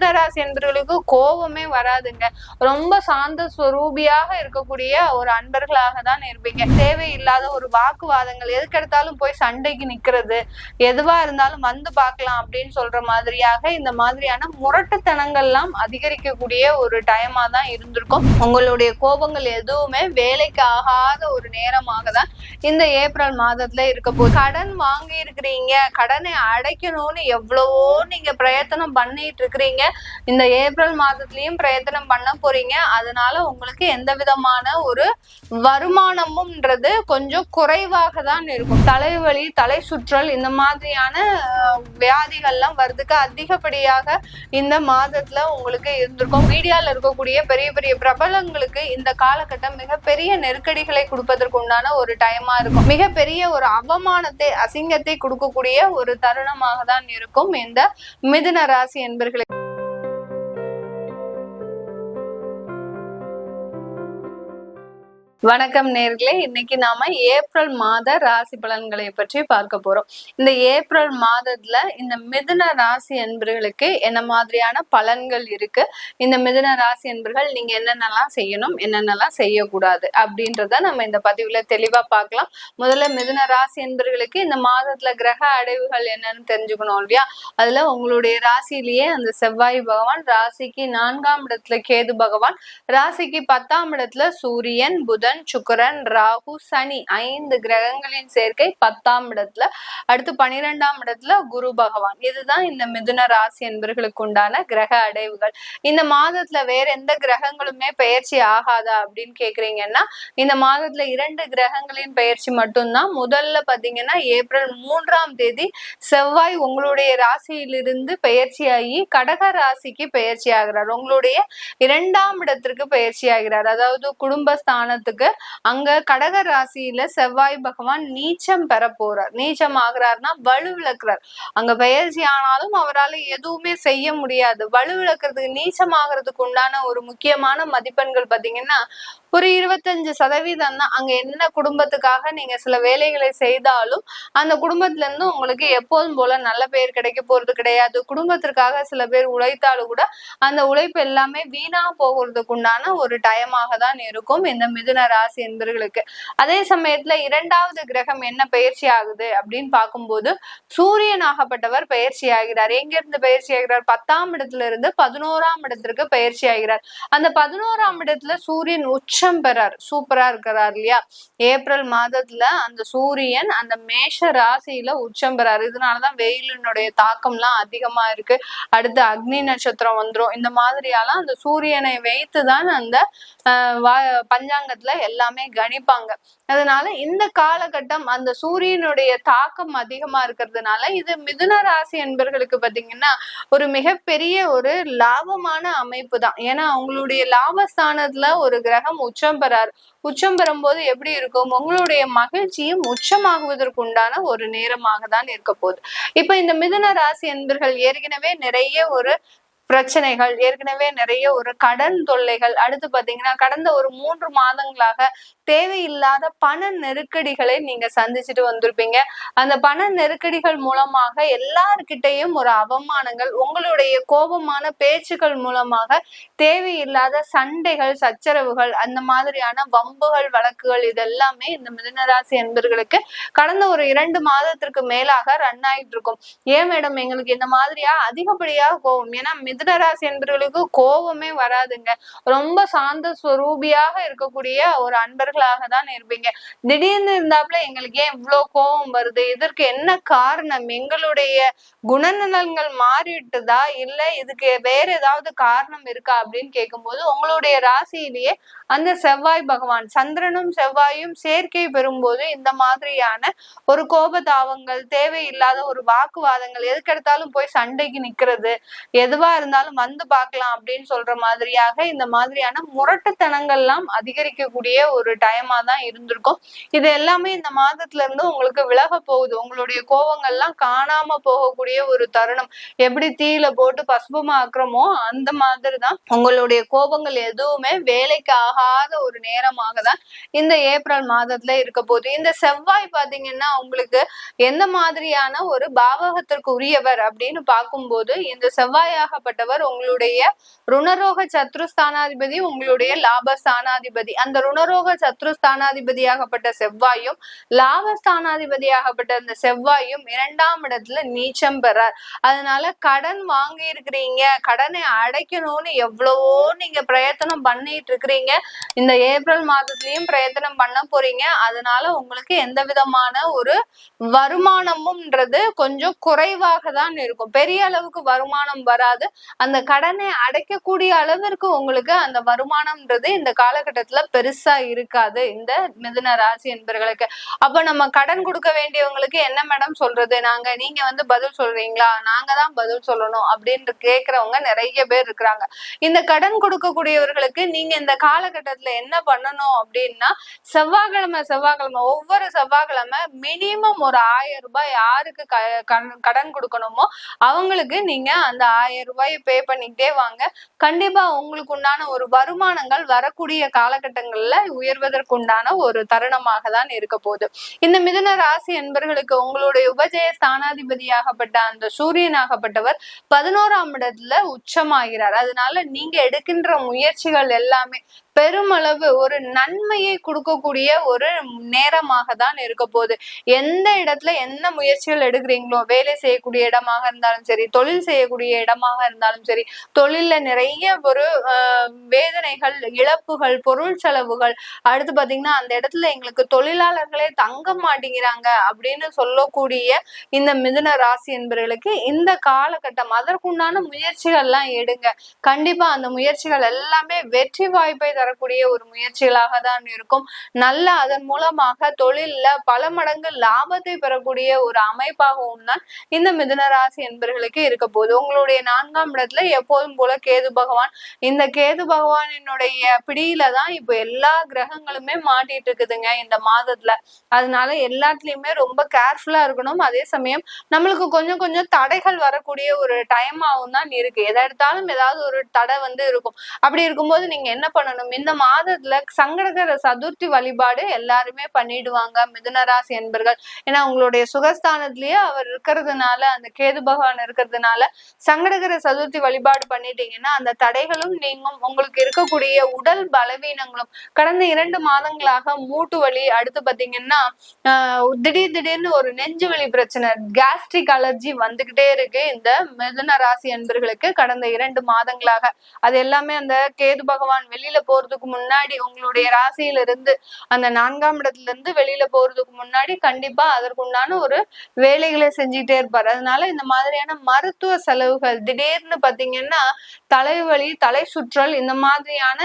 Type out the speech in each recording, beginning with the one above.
மிதுனராசி என்பவர்களுக்கு கோபமே வராதுங்க. ரொம்ப சாந்த ஸ்வரூபியாக இருக்கக்கூடிய ஒரு அன்பர்களாக தான் இருப்பீங்க. தேவையில்லாத ஒரு வாக்குவாதங்கள், எதுக்கெடுத்தாலும் போய் சண்டைக்கு நிக்கிறது, எதுவா இருந்தாலும் வந்து பார்க்கலாம் அப்படின்னு சொல்ற மாதிரியாக இந்த மாதிரியான முரட்டுத்தனங்கள்லாம் அதிகரிக்கக்கூடிய ஒரு டைமா தான் இருந்திருக்கும். உங்களுடைய கோபங்கள் எதுவுமே வேலைக்கு ஆகாத ஒரு நேரமாக தான் இந்த ஏப்ரல் மாதத்துல இருக்க போது. கடன் வாங்கி இருக்கிறீங்க, கடனை அடைக்கணும்னு எவ்வளவோ நீங்க பிரயத்தனம் பண்ணிட்டு இருக்கிறீங்க. இந்த ஏப்ரல் மாதத்திலயும் பிரயத்தனம் பண்ண போறீங்க. அதனால உங்களுக்கு எந்த விதமான ஒரு வருமானமும்ன்றது கொஞ்சம் குறைவாக தான் இருக்கும். தலைவலி, தலை சுற்றல், இந்த மாதிரியான வியாதிகள்லாம் வர்றதுக்கு அதிகப்படியாக இந்த மாதத்துல உங்களுக்கு இருந்திருக்கும். மீடியால இருக்கக்கூடிய பெரிய பெரிய பிரபலங்களுக்கு இந்த காலகட்டம் மிகப்பெரிய நெருக்கடிகளை கொடுப்பதற்கு உண்டான ஒரு டைமா இருக்கும். மிகப்பெரிய ஒரு அவமானத்தை, அசிங்கத்தை கொடுக்கக்கூடிய ஒரு தருணமாக தான் இருக்கும் இந்த மிதுன ராசி என்பர்களுக்கு. வணக்கம் நேர்களே, இன்னைக்கு நாம ஏப்ரல் மாத ராசி பலன்களை பற்றி பார்க்க போறோம். இந்த ஏப்ரல் மாதத்துல இந்த மிதுன ராசி என்பர்களுக்கு என்ன மாதிரியான பலன்கள் இருக்கு, இந்த மிதுன ராசி என்பர்கள் நீங்க என்னென்னலாம் செய்யணும், என்னென்னலாம் செய்யக்கூடாது அப்படின்றத நம்ம இந்த பதிவுல தெளிவா பார்க்கலாம். முதல்ல மிதுன ராசி என்பர்களுக்கு இந்த மாதத்துல கிரக அடைவுகள் என்னன்னு தெரிஞ்சுக்கணும் இல்லையா? அதுல உங்களுடைய ராசியிலேயே அந்த செவ்வாய் பகவான், ராசிக்கு 4ஆம் இடத்துல கேது பகவான், ராசிக்கு 10ஆம் இடத்துல சூரியன், புதன், சுக்கிரன், ராகு, சனி, 5 கிரகங்களின் சேர்க்கை 10ஆம் இடத்துல. அடுத்து 12ஆம் இடத்துல குரு பகவான். இதுதான் இந்த மிதுன ராசி என்பவர்களுக்கு உண்டான கிரக அடைவுகள். இந்த மாதத்துல வேற எந்த கிரகங்களுமே பெயர்ச்சி ஆகாதா அப்படின்னு கேக்குறீங்கன்னா, இந்த மாதத்துல 2 கிரகங்களின் பெயர்ச்சி மட்டும்தான். முதல்ல பாத்தீங்கன்னா ஏப்ரல் 3ஆம் தேதி செவ்வாய் உங்களுடைய ராசியிலிருந்து பெயர்ச்சியாகி கடக ராசிக்கு பெயர்ச்சி ஆகிறார். உங்களுடைய 2ஆம் இடத்திற்கு பெயர்ச்சி ஆகிறார். அதாவது குடும்பஸ்தானத்துக்கு. அங்க கடக ராசியில செவ்வாய் பகவான் நீச்சம் பெற போறார். நீச்சம் ஆகிறார்னா வலுவிழக்கிறார். அங்க பெயர்ச்சி ஆனாலும் அவரால் எதுவுமே செய்ய முடியாது. வலுவிழக்கிறதுக்கு, நீச்சம் ஆகிறதுக்கு உண்டான ஒரு முக்கியமான மதிப்பெண்கள் பாத்தீங்கன்னா ஒரு 25% தான். அங்க என்ன குடும்பத்துக்காக நீங்க சில வேலைகளை செய்தாலும் அந்த குடும்பத்துல இருந்து உங்களுக்கு எப்போதும் போல நல்ல பேர் கிடைக்க போறது கிடையாது. குடும்பத்திற்காக சில பேர் உழைத்தாலும் கூட அந்த உழைப்பு எல்லாமே வீணா போகிறதுக்கு உண்டான ஒரு டைமாக தான் இருக்கும் இந்த மிதுன ராசி என்பவர்களுக்கு. அதே சமயத்துல 2வது கிரகம் என்ன பயிற்சி ஆகுது அப்படின்னு பார்க்கும்போது சூரியன் ஆகப்பட்டவர் பயிற்சி ஆகிறார். எங்க இருந்து பயிற்சி ஆகிறார்? 10ஆம் இடத்துல இருந்து 11ஆம் இடத்திற்கு பயிற்சி ஆகிறார். அந்த 11ஆம் இடத்துல சூரியன் உச்சம் பெறார். சூப்பரா இருக்கிறார் இல்லையா? ஏப்ரல் மாதத்துல அந்த சூரியன் அந்த மேஷ ராசியில உச்சம் பெறாரு. இதனாலதான் வெயிலினுடைய தாக்கம்லாம் அதிகமா இருக்கு. அடுத்து அக்னி நட்சத்திரம் வந்துரும். இந்த மாதிரியாலாம் அந்த சூரியனை வைத்துதான் அந்த பஞ்சாங்கத்துல எல்லாமே கணிப்பாங்க. அதனால இந்த காலகட்டம் அந்த சூரியனுடைய தாக்கம் அதிகமா இருக்கிறதுனால இது மிதுன ராசி என்பவர்களுக்கு பாத்தீங்கன்னா ஒரு மிகப்பெரிய ஒரு லாபமான அமைப்பு தான். ஏன்னா அவங்களுடைய லாபஸ்தானத்துல ஒரு கிரகம் உச்சம் பெறாரு. உச்சம் பெறும்போது எப்படி இருக்கும்? உங்களுடைய மகிழ்ச்சியும் உச்சமாகுவதற்கு உண்டான ஒரு நேரமாக தான் இருக்க போகுது. இப்ப இந்த மிதுன ராசி என்பர்கள் ஏற்கனவே நிறைய ஒரு பிரச்சனைகள், ஏற்கனவே நிறைய ஒரு கடன் தொல்லைகள், அடுத்து பாத்தீங்கன்னா கடந்த ஒரு 3 மாதங்களாக தேவையில்லாத பண நெருக்கடிகளை நீங்க சந்திச்சுட்டு வந்திருப்பீங்க. அந்த பண நெருக்கடிகள் மூலமாக எல்லார்கிட்டையும் ஒரு அவமானங்கள், உங்களுடைய கோபமான பேச்சுக்கள் மூலமாக தேவையில்லாத சண்டைகள், சச்சரவுகள், அந்த மாதிரியான வம்புகள், வழக்குகள், இதெல்லாமே இந்த மிதுனராசி என்பர்களுக்கு கடந்த ஒரு 2 மாதத்திற்கு மேலாக ரன் ஆயிட்டு இருக்கும். ஏன் மேடம் எங்களுக்கு இந்த மாதிரியா அதிகப்படியாக கோபம்? ஏன்னா மிதுனராசி என்பவர்களுக்கு கோபமே வராதுங்க. ரொம்ப சாந்த ஸ்வரூபியாக இருக்கக்கூடிய ஒரு அன்பர்களாக தான் இருப்பீங்க. திடீர்னு இருந்தாப்புல எங்களுக்கு ஏன் இவ்வளவு கோபம் வருது, இதற்கு என்ன காரணம், எங்களுடைய குணநலன்கள் மாறிட்டுதா, இல்ல இதுக்கு வேற ஏதாவது காரணம் இருக்கா அப்படின்னு கேட்கும்போது உங்களுடைய ராசியிலேயே அந்த செவ்வாய் பகவான், சந்திரனும் செவ்வாயும் சேர்க்கை பெறும்போது இந்த மாதிரியான ஒரு கோபதாபங்கள், தேவையில்லாத ஒரு வாக்குவாதங்கள், எதுக்கெடுத்தாலும் போய் சண்டைக்கு நிக்கிறது, எதுவா இருந்தாலும் வந்து பார்க்கலாம் அப்படின்னு சொல்ற மாதிரியாக இந்த மாதிரியான முரட்டுத்தனங்கள்லாம் அதிகரிக்கக்கூடிய ஒரு டைமா தான் இருந்திருக்கும். இது எல்லாமே இந்த மாதத்துல இருந்து உங்களுக்கு விலக போகுது. உங்களுடைய கோபங்கள்லாம் காணாம போகக்கூடிய ஒரு தருணம். எப்படி தீயில போட்டு பசுபமா ஆக்குறோமோ அந்த மாதிரிதான் உங்களுடைய கோபங்கள் எதுவுமே வேலைக்கு ஆகாத ஒரு நேரமாக தான் இந்த ஏப்ரல் மாதத்துல இருக்க போகுது. இந்த செவ்வாய் பாத்தீங்கன்னா உங்களுக்கு எந்த மாதிரியான ஒரு பாவகத்திற்கு உரியவர் அப்படின்னு பார்க்கும்போது இந்த செவ்வாயாகப்பட்ட என்பவராகப்பட்டவர் உங்களுடைய ருணரோக சத்ருஸ்தானாதிபதி, உங்களுடைய லாபஸ்தானாதிபதி. அந்த ருணரோக சத்ருஸ்தானாதிபதியாகப்பட்ட செவ்வாயும் லாபஸ்தானாதிபதியாகப்பட்ட அந்த செவ்வாயும் 2ஆம் இடத்துல நீச்சம் பெறார். அதனால கடன் வாங்கி இருக்கிறீங்க, கடனை அடைக்கணும்னு எவ்வளவோ நீங்க பிரயத்தனம் பண்ணிட்டு இருக்கிறீங்க. இந்த ஏப்ரல் மாதத்திலயும் பிரயத்தனம் பண்ண போறீங்க. அதனால உங்களுக்கு எந்த விதமான ஒரு வருமானமும்ன்றது கொஞ்சம் குறைவாக தான் இருக்கும். பெரிய அளவுக்கு வருமானம் வராது. அந்த கடனை அடைக்கக்கூடிய அளவிற்கு உங்களுக்கு அந்த வருமானம்ன்றது இந்த காலகட்டத்துல பெருசா இருக்காது இந்த மிதுன ராசி என்பவர்களுக்கு. அப்ப நம்ம கடன் கொடுக்க வேண்டியவங்களுக்கு என்ன மேடம் சொல்றது, நீங்க பதில் சொல்றீங்களா, நாங்க தான் பதில் சொல்லணும் அப்படின்னு கேக்குறவங்க நிறைய பேர் இருக்கிறாங்க. இந்த கடன் கொடுக்கக்கூடியவர்களுக்கு நீங்க இந்த காலகட்டத்துல என்ன பண்ணணும் அப்படின்னா, செவ்வாய்க்கிழமை ஒவ்வொரு செவ்வாய்க்கிழமை மினிமம் ஒரு 1000 ரூபாய் யாருக்கு கடன் கொடுக்கணுமோ அவங்களுக்கு நீங்க அந்த 1000 ரூபாயை பே பண்ணிக்கிட்டே வாங்க. கண்டிப்பா உங்களுக்கு உண்டான ஒரு வருமானங்கள் வரக்கூடிய காலகட்டங்கள்ல உயர்வதற்குண்டான ஒரு தருணமாக தான் இருக்க போகுது. இந்த மிதுன ராசி என்பர்களுக்கு உங்களுடைய உபஜய ஸ்தானாதிபதியாகப்பட்ட அந்த சூரியனாகப்பட்டவர் 11ஆம் இடத்துல உச்சமாகிறார். அதனால நீங்க எடுக்கின்ற முயற்சிகள் எல்லாமே பெருமளவு ஒரு நன்மையை கொடுக்கக்கூடிய ஒரு நேரமாக தான் இருக்க போகுது. எந்த இடத்துல என்ன முயற்சிகள் எடுக்கிறீங்களோ, வேலை செய்யக்கூடிய இடமாக இருந்தாலும் சரி, தொழில் செய்யக்கூடிய இடமாக இருந்தாலும் சரி, தொழில்ல நிறைய ஒரு வேதனைகள், இழப்புகள், பொருள் செலவுகள், அடுத்து பாத்தீங்கன்னா அந்த இடத்துல எங்களுக்கு தொழிலாளர்களே தங்க மாட்டேங்கிறாங்க அப்படின்னு சொல்லக்கூடிய இந்த மிதுன ராசி என்பவர்களுக்கு இந்த காலகட்டம் அதற்குண்டான முயற்சிகள் எல்லாம் எடுங்க. கண்டிப்பா அந்த முயற்சிகள் எல்லாமே வெற்றி வாய்ப்பை தரக்கூடிய ஒரு முயற்சிகளாக தான் இருக்கும். நல்ல அதன் மூலமாக தொழில்ல பல மடங்கு லாபத்தை பெறக்கூடிய ஒரு அமைப்பாகவும் தான் இந்த மிதுன ராசி என்பவர்களுக்கு இருக்க போகுது. உங்களுடைய 4ஆம் இடத்துல எப்போதும் போல கேது பகவான், இந்த கேது பகவானினுடைய பிடியில தான் இப்ப எல்லா கிரகங்களுமே மாட்டிட்டு இருக்குதுங்க இந்த மாதத்துல. அதனால எல்லாத்துலயுமே ரொம்ப கேர்ஃபுல்லா இருக்கணும். அதே சமயம் நம்மளுக்கு கொஞ்சம் கொஞ்சம் தடைகள் வரக்கூடிய ஒரு டைமாகவும் தான் இருக்கு. எதை எடுத்தாலும் ஏதாவது ஒரு தடை இருக்கும். அப்படி இருக்கும்போது நீங்க என்ன பண்ணணும், இந்த மாதத்துல சங்கடகர சதுர்த்தி வழிபாடு எல்லாருமே பண்ணிடுவாங்க மிதுன ராசி என்பர்கள். ஏன்னா உங்களுடைய சுகஸ்தானத்திலேயே அவர் இருக்கிறதுனால, அந்த கேது பகவான் இருக்கிறதுனால சங்கடகர சதுர்த்தி வழிபாடு பண்ணிட்டீங்கன்னா அந்த தடைகளும் நீங்கும். உங்களுக்கு இருக்கக்கூடிய உடல் பலவீனங்களும், கடந்த 2 மாதங்களாக மூட்டு வலி, அடுத்து பாத்தீங்கன்னா திடீர்னு ஒரு நெஞ்சு வலி பிரச்சனை, கேஸ்ட்ரிக் அலர்ஜி வந்துகிட்டே இருக்கு இந்த மிதுன ராசி என்பர்களுக்கு கடந்த 2 மாதங்களாக. அது எல்லாமே அந்த கேது பகவான் வெளியில போறதுக்கு முன்னாடி, உங்களுடைய ராசியில இருந்து அந்த 4ஆம் இடத்துல இருந்து வெளியில போறதுக்கு முன்னாடி கண்டிப்பா அதற்குண்டான ஒரு வேலைகளை செஞ்சுட்டே இருப்பாரு. அதனால இந்த மாதிரியான மருத்துவ செலவுகள், திடீர்னு பாத்தீங்கன்னா தலைவலி, தலை சுற்றல், இந்த மாதிரியான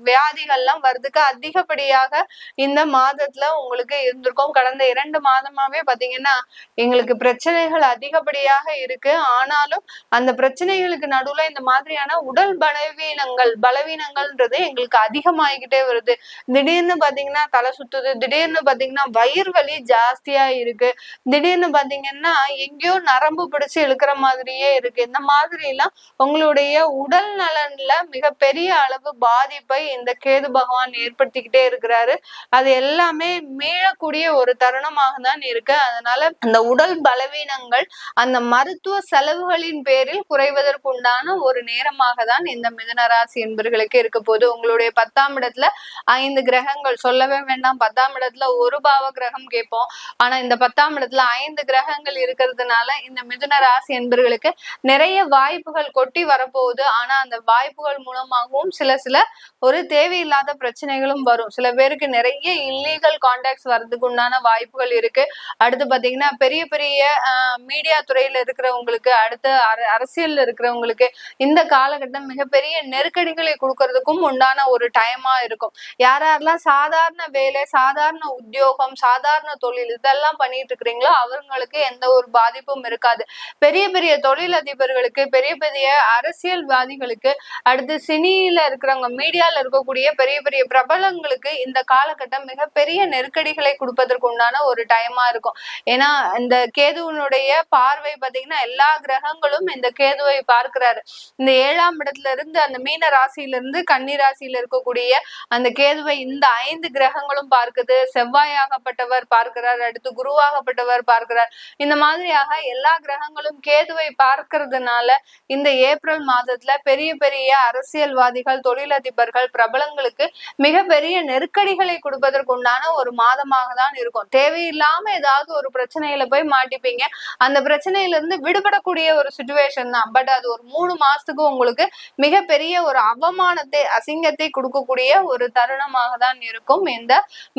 வியாதிகள்லாம் வர்றதுக்கு அதிகப்படியாக இந்த மாதத்துல உங்களுக்கு இருந்திருக்கும். கடந்த 2 மாதமாவே பாத்தீங்கன்னா எங்களுக்கு பிரச்சனைகள் அதிகப்படியாக இருக்கு. ஆனாலும் அந்த பிரச்சனைகளுக்கு நடுவுல இந்த மாதிரியான உடல் பலவீனங்கள்ன்றது எங்களுக்கு அதிகமாகிக்கிட்டே வருது. திடீர்னு பாத்தீங்கன்னா தலை சுத்துது, திடீர்னு பாத்தீங்கன்னா வயிறு வலி ஜாஸ்தியா இருக்கு, திடீர்னு பாத்தீங்கன்னா எங்கேயோ நரம்பு பிடிச்சு இழுக்கிற மாதிரியே இருக்கு. இந்த மாதிரி எல்லாம் உங்களுடைய உடல் நலன்ல மிகப்பெரிய அளவு பாதிப்பை இந்த கேது பகவான் ஏற்படுத்திக்கிட்டே இருக்கிறாரு. அது எல்லாமே மீளக்கூடிய ஒரு தருணமாக தான் இருக்கு. அதனால அந்த உடல் பலவீனங்கள் அந்த மருத்துவ செலவுகளின் பேரில் குறைவதற்குண்டான ஒரு நேரமாக தான் இந்த மிதுன ராசி என்பர்களுக்கு இருக்க போது. உங்களுடைய 10ஆம் இடத்துல 5 கிரகங்கள், சொல்லவே வேண்டாம். 10ஆம் இடத்துல ஒரு பாவ கிரகம் கேட்போம். ஆனா இந்த 10ஆம் இடத்துல 5 கிரகங்கள் இருக்கிறதுனால இந்த மிதுன ராசி என்பர்களுக்கு நிறைய வாய்ப்புகள் கொட்டி வரப்போகுது. ஆனா அந்த வாய்ப்புகள் மூலமாகவும் சில ஒரு தேவையில்லாத பிரச்சனைகளும் வரும். சில பேருக்கு நிறைய இல்லீகல் கான்டாக்ட்ஸ் வர்றதுக்கு உண்டான வாய்ப்புகள் இருக்கு. அடுத்து பாத்தீங்கன்னா பெரிய மீடியா துறையில இருக்கிறவங்களுக்கு, அடுத்து அரசியல்ல இருக்கிறவங்களுக்கு இந்த காலகட்டம் மிகப்பெரிய நெருக்கடிகளை கொடுக்கறதுக்கும் உண்டான ஒரு டைமா இருக்கும். யாரெல்லாம் சாதாரண வேலை, சாதாரண உத்தியோகம், சாதாரண தொழில் இதெல்லாம் பண்ணிட்டு இருக்கிறீங்களோ அவங்களுக்கு எந்த ஒரு பாதிப்பும் இருக்காது. பெரிய தொழிலதிபர்களுக்கு, பெரிய அரசியல்வாதிகளுக்கு, அடுத்து சினியில இருக்கிறவங்க, மீடியால இருக்கக்கூடிய பெரிய பிரபலங்களுக்கு இந்த காலகட்டம் மிகப்பெரிய நெருக்கடிகளை கொடுப்பதற்கு உண்டான ஒரு டைமா இருக்கும். ஏன்னா இந்த கேதுவனுடைய பார்வை பாத்தீங்கன்னா எல்லா கிரகங்களும் இந்த கேதுவை பார்க்கிறாரு. இந்த 7ஆம் இடத்துல இருந்து அந்த மீன ராசியில இருந்து கன்னி ராசி ராசியில இருக்கக்கூடிய அந்த கேதுவை இந்த 5 கிரகங்களும் பார்க்குது. செவ்வாயாகப்பட்டவர் பார்க்கிறார், அடுத்து குருவாகப்பட்டவர் பார்க்கிறார். இந்த மாதிரியாக எல்லா கிரகங்களும் கேதுவை பார்க்கறதுனால இந்த ஏப்ரல் மாதத்துல பெரிய பெரிய அரசியல்வாதிகள், தொழிலதிபர்கள், பிரபலங்களுக்கு மிகப்பெரிய நெருக்கடிகளை கொடுப்பதற்குண்டான ஒரு மாதமாக தான் இருக்கும். தேவையில்லாம ஏதாவது ஒரு பிரச்சனையில போய் மாட்டிப்பீங்க. அந்த பிரச்சனையில இருந்து விடுபடக்கூடிய ஒரு சுச்சுவேஷன் தான். பட் அது ஒரு 3 மாசத்துக்கு உங்களுக்கு மிகப்பெரிய ஒரு அவமானத்தை, அசிங்கத்தை கொடுக்கக்கூடிய ஒரு தருணமாக தான் இருக்கும் இந்த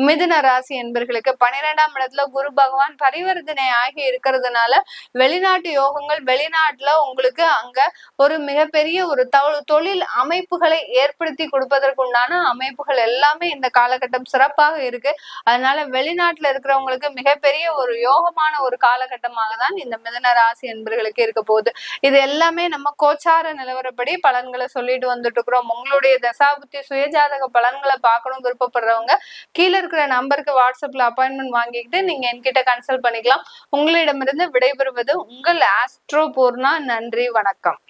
மிதுன ராசி என்பர்களுக்கு. 12ஆம் இடத்துல குரு பகவான் பரிவர்த்தனை ஆகி இருக்கிறதுனால வெளிநாட்டு யோகங்கள், வெளிநாட்டுல உங்களுக்கு அங்க ஒரு மிகப்பெரிய ஒரு தொழில் அமைப்புகளை ஏற்படுத்தி கொடுப்பதற்குண்டான அமைப்புகள் எல்லாமே இந்த காலகட்டம் சிறப்பாக இருக்கு. அதனால வெளிநாட்டுல இருக்கிறவங்களுக்கு மிகப்பெரிய ஒரு யோகமான ஒரு காலகட்டமாக தான் இந்த மிதுன ராசி என்பர்களுக்கு இருக்க போகுது. இது எல்லாமே நம்ம கோச்சார நிலவரப்படி பலன்களை சொல்லிட்டு வந்துட்டு இருக்கிறோம். உங்களுடைய தசாபுத்தி சுயஜாதக பலன்களை பார்க்கணும் விருப்பப்படுறவங்க கீழே இருக்கிற நம்பருக்கு வாட்ஸ்அப்ல அப்பாயின்மெண்ட் வாங்கிக்கிட்டு நீங்க என்கிட்ட கன்சல்ட் பண்ணிக்கலாம். உங்களிடமிருந்து விடைபெறுவது உங்கள் ஆஸ்ட்ரோ பூர்ணா. நன்றி, வணக்கம்.